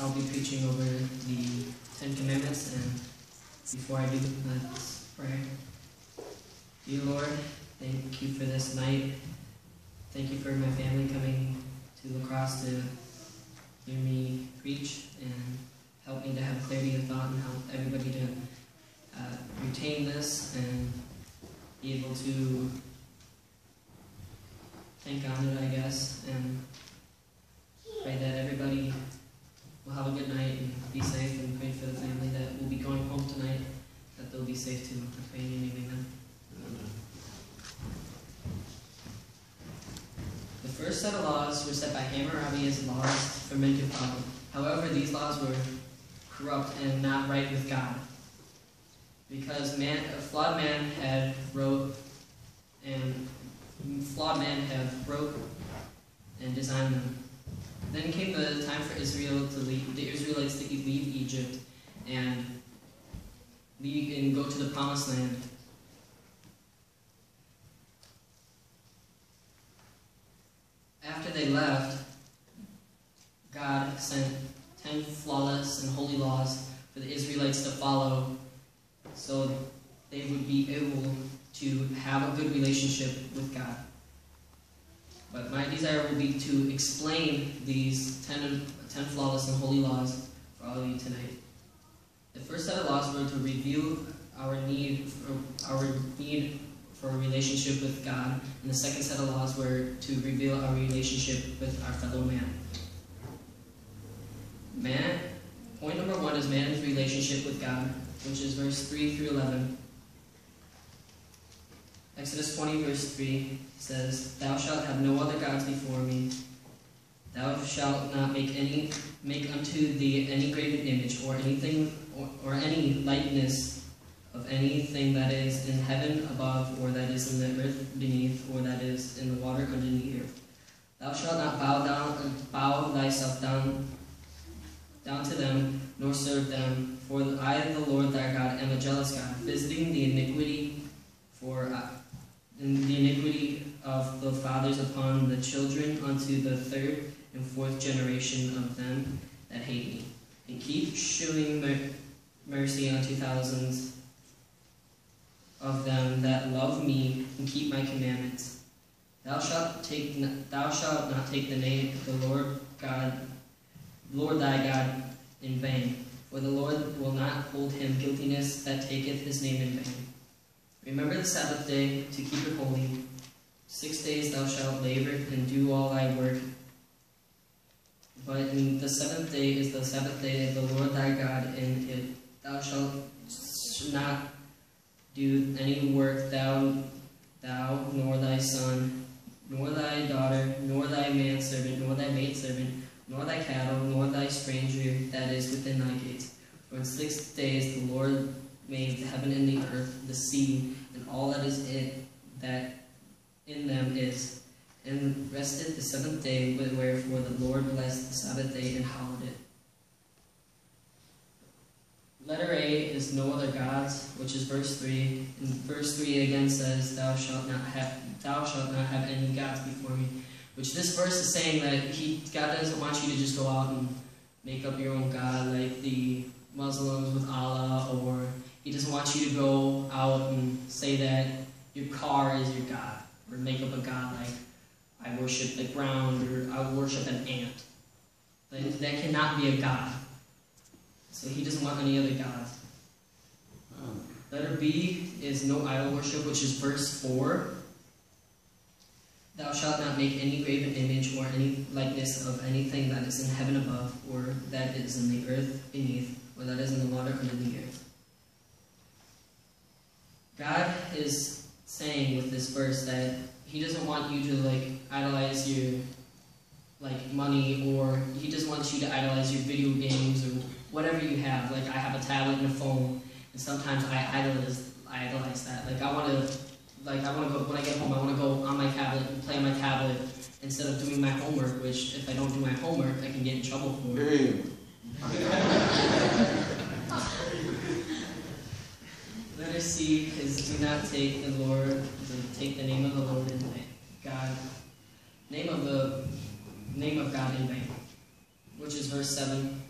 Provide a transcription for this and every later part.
I'll be preaching over the 10 Commandments, and before I do, let's pray. Dear Lord, thank you for this night. Thank you for my family coming to La Crosse to hear me preach and help me to have clarity of thought and help everybody to retain this and be able to think on it, I guess, and pray that everybody will have a good night and be safe, and pray for the family that will be going home tonight, that they'll be safe too. I pray in your name, amen. The first set of laws were set by Hammurabi as laws for men to follow. However, these laws were corrupt and not right with God, because a flawed man had broke and designed them. Then came the time for the Israelites to leave Egypt and go to the Promised Land. After they left, God sent 10 flawless and holy laws for the Israelites to follow, so they would be able to have a good relationship with God. But my desire will be to explain these 10 flawless and holy laws for all of you tonight. The first set of laws were to reveal our need for a relationship with God, and the second set of laws were to reveal our relationship with our fellow man. Point number 1 is man's relationship with God, which is verse 3 through 11. Exodus 20 verse 3 says, "Thou shalt have no other gods before me. Thou shalt not make unto thee any graven image, or anything, or any likeness of anything that is in heaven above, or that is in the earth beneath, or that is in the water under the earth. Thou shalt not bow thyself down to them, nor serve them. For I, the Lord thy God, am a jealous God, visiting the iniquity of the fathers upon the children unto the 3rd and 4th generation of them that hate me, and keep shewing mercy unto thousands of them that love me and keep my commandments. Thou shalt not take the name of the Lord thy God in vain, for the Lord will not hold him guiltiness that taketh his name in vain. Remember the Sabbath day to keep it holy. 6 days thou shalt labor and do all thy work. But in the 7th day is the Sabbath day of the Lord thy God. In it thou shalt not do any work, thou nor thy son, nor thy daughter, nor thy manservant, nor thy maidservant, nor thy cattle, nor thy stranger that is within thy gates. For in 6 days the Lord made the heaven and the earth, the sea, and all that is that in them is, and rested the 7th day, wherefore the Lord blessed the Sabbath day and hallowed it." Letter A is no other gods, which is verse 3. And verse 3 again says, Thou shalt not have any gods before me. Which this verse is saying that God doesn't want you to just go out and make up your own God like the Muslims with Allah, or He doesn't want you to go out and say that your car is your God, or make up a God like, I worship the ground, or I worship an ant. That cannot be a God. So He doesn't want any other gods. Letter B is no idol worship, which is verse 4. Thou shalt not make any graven image or any likeness of anything that is in heaven above, or that is in the earth beneath, or that is in the water under the earth. God is saying with this verse that He doesn't want you to idolize your money, or He doesn't want you to idolize your video games or whatever you have. Like, I have a tablet and a phone, and sometimes I idolize that. I want to go, when I get home, I want to go on my tablet and play on my tablet instead of doing my homework, which if I don't do my homework, I can get in trouble for it. Letter C is do not take the name of the Lord in God, name of God in vain, which is verse 7.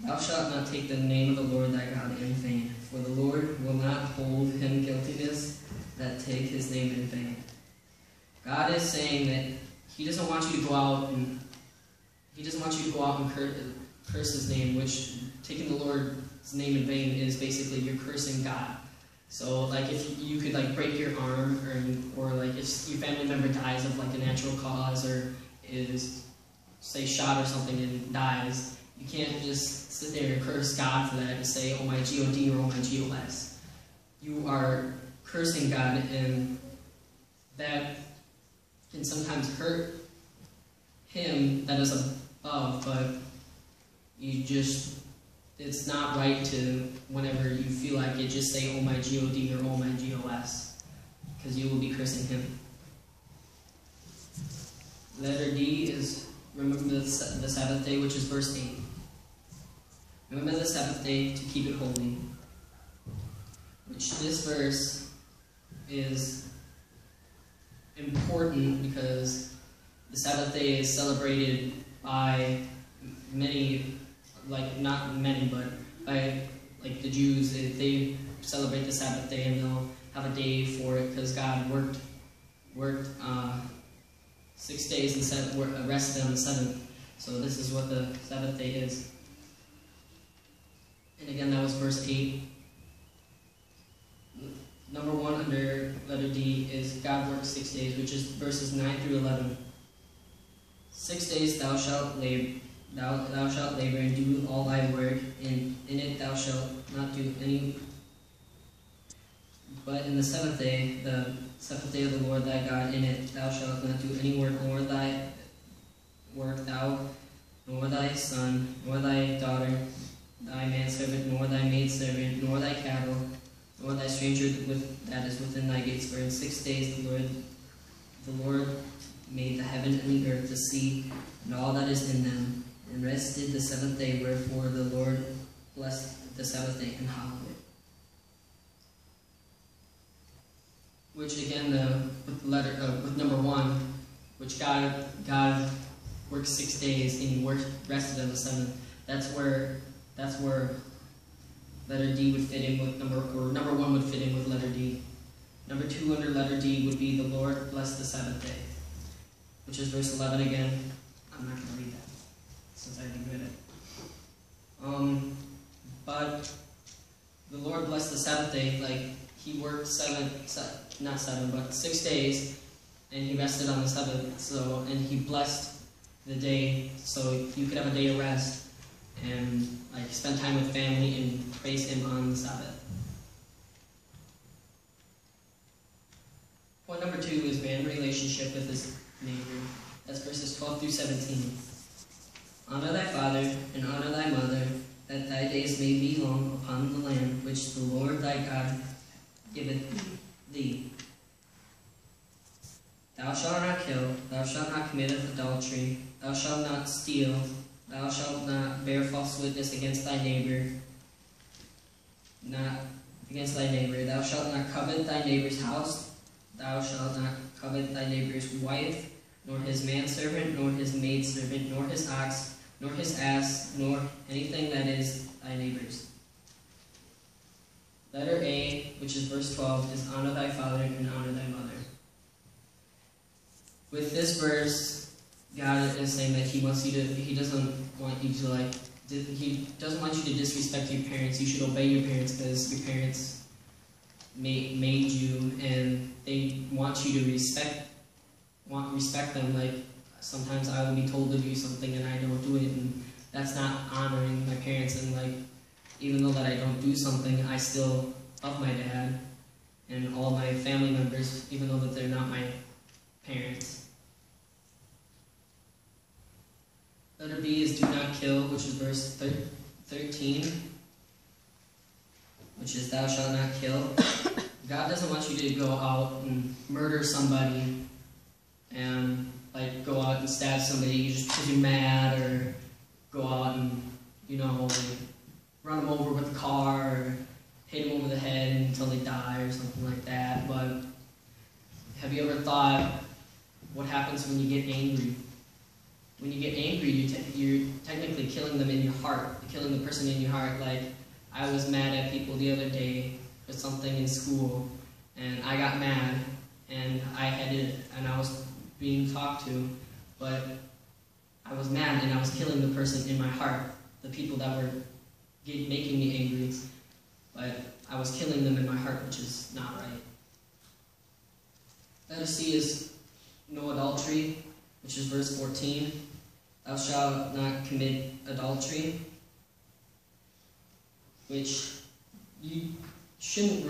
Thou shalt not take the name of the Lord thy God in vain, for the Lord will not hold him guiltless that take his name in vain. God is saying that He doesn't want you to go out and curse His name, which taking the Lord's name in vain is basically you're cursing God. So, like, if you could like break your arm, or like if your family member dies of like a natural cause, or is say shot or something and dies, you can't just sit there and curse God for that and say, oh my God or oh my GOS. You are cursing God, and that can sometimes hurt Him that is above, but it's not right to, whenever you feel like it, just say, oh my God or oh my GOS, because you will be cursing Him. Letter D is remember the Sabbath day, which is verse 8. Remember the Sabbath day to keep it holy. Which this verse is important because the Sabbath day is celebrated by many, like not many, but by like the Jews. They celebrate the Sabbath day and they'll have a day for it because God worked 6 days and rested on the seventh. So this is what the Sabbath day is. And again, that was verse 8. Number 1 under letter D is God worked 6 days, which is verses 9 through 11. 6 days thou shalt labor, thou shalt labor and do all thy work, and in it thou shalt not do any. But in the seventh day, the seventh day of the Lord thy God, in it thou shalt not do any work, nor thy work thou, nor thy son, nor thy daughter, thy manservant, nor thy maidservant, nor thy cattle, nor thy stranger that is within thy gates. For in 6 days the Lord made the heaven and the earth, the sea, and all that is in them, and rested the seventh day. Wherefore the Lord blessed the Sabbath day and hallowed it. Which again, with number 1, which God worked 6 days and He rested on the seventh. That's where letter D would fit in with number 1 would fit in with letter D. Number 2 under letter D would be the Lord blessed the Sabbath day, which is verse 11 again. I'm not going to read that since I didn't read it. But the Lord blessed the Sabbath day, like He worked 6 days, and He rested on the seventh. And He blessed the day, so you could have a day of rest and like spend time with family and praise Him on the Sabbath. Point number 2 is man relationship with his neighbor. That's verses 12 through 17. Honor thy father and honor thy mother, that thy days may be long upon the land which the Lord thy God giveth thee. Thou shalt not kill, thou shalt not commit adultery, thou shalt not steal, thou shalt not bear false witness against thy neighbor, thou shalt not covet thy neighbor's house, thou shalt not covet thy neighbor's wife, nor his manservant, nor his maidservant, nor his ox, nor his ass, nor anything that is thy neighbor's. Letter A, which is verse 12, is honor thy father and honor thy mother. With this verse, God is saying that He doesn't want you to disrespect your parents. You should obey your parents because your parents made you, and they want you to respect them. Like sometimes I will be told to do something and I don't do it, and that's not honoring my parents. And like even though that I don't do something, I still love my dad and all my family members, even though that they're not my parents. Letter B is do not kill, which is verse 13, which is thou shalt not kill. God doesn't want you to go out and murder somebody and like go out and stab somebody just because you're mad, or go out and like, run them over with a car or hit them over the head until they die or something like that. But have you ever thought what happens when you get angry? when you get angry, you're technically killing them in your heart. You're killing the person in your heart. Like, I was mad at people the other day for something in school, and I got mad, and I was being talked to, but I was mad, and I was killing the person in my heart, the people that were making me angry, but I was killing them in my heart, which is not right. Letter C is no adultery, which is verse 14. Thou shalt not commit adultery, which you shouldn't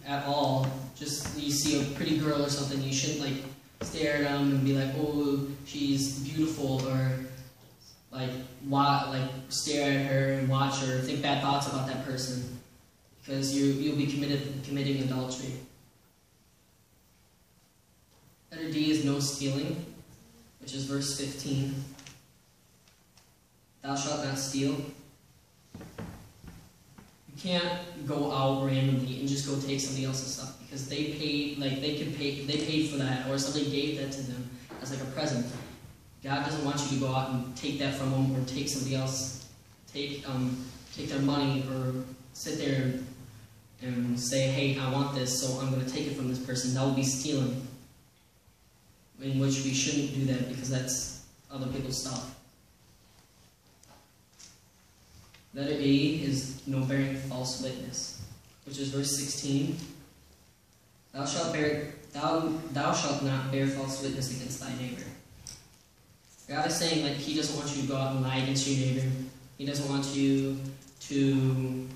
at all, just you see a pretty girl or something, you shouldn't like stare at them and be like, oh, she's beautiful, or like stare at her and watch her, think bad thoughts about that person, because you'll be committing adultery. Letter D is no stealing, which is verse 15. Thou shalt not steal. You can't go out randomly and just go take somebody else's stuff, because they paid for that, or somebody gave that to them as like a present. God doesn't want you to go out and take that from them, or take somebody else, take their money, or sit there and say, hey, I want this, so I'm going to take it from this person. That will be stealing, in which we shouldn't do that, because that's other people's stuff. Letter A is no bearing false witness, which is verse 16. Thou shalt not bear false witness against thy neighbor. God is saying, like, He doesn't want you to go out and lie against your neighbor. He doesn't want you to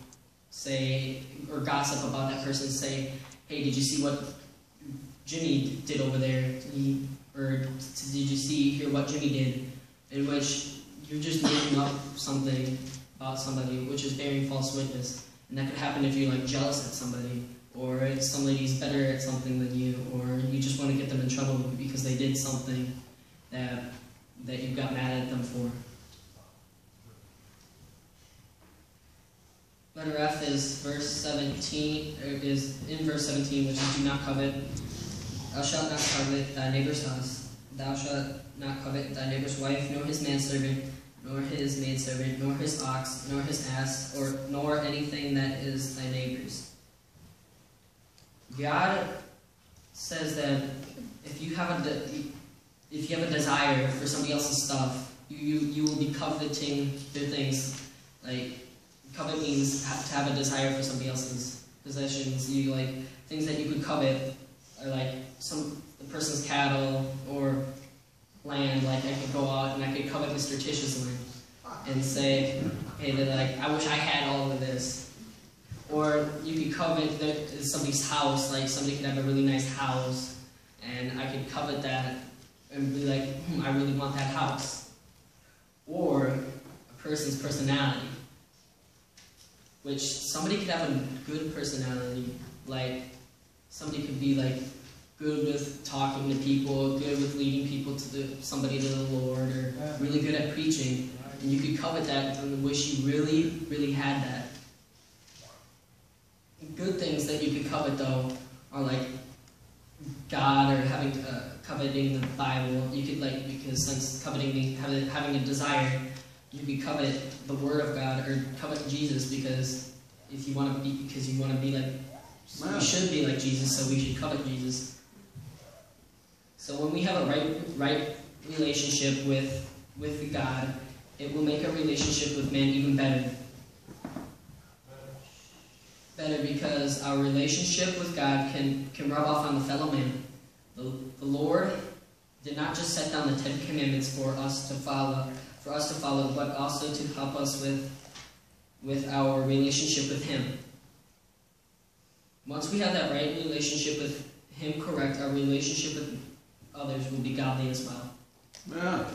say or gossip about that person. Say, hey, did you see what Jimmy did over there? Or did you hear what Jimmy did? In which you're just making up something about somebody, which is bearing false witness. And that could happen if you're like jealous at somebody, or if somebody's better at something than you, or you just want to get them in trouble because they did something that you got mad at them for. Letter F is verse 17, which is do not covet. Thou shalt not covet thy neighbor's house. Thou shalt not covet thy neighbor's wife, nor his manservant, nor his maidservant, nor his ox, nor his ass, nor anything that is thy neighbor's. God says that if you have a desire for somebody else's stuff, you will be coveting their things. Like, covet means to have a desire for somebody else's possessions. You like things that you could covet, are like the person's cattle or land. Like, I could go out and I could covet Mr. Tish's land and say, hey, like, I wish I had all of this. Or you could covet somebody's house. Like, somebody could have a really nice house, and I could covet that and be like, I really want that house. Or a person's personality, which somebody could have a good personality. Like, somebody could be like good with talking to people, good with leading people somebody to the Lord, or really good at preaching. And you could covet that and wish you really, really had that. Good things that you could covet, though, are like God, or coveting the Bible. You could, like, because since coveting having a desire, you could covet the Word of God, or covet Jesus, because you want to be like, we should be like Jesus, so we should covet Jesus. So when we have a right relationship with God, it will make our relationship with man even better. Better because our relationship with God can rub off on the fellow man. The Lord did not just set down the 10 Commandments for us to follow, but also to help us with our relationship with Him. Once we have that right relationship with Him correct, our relationship with others will be godly as well. Yeah.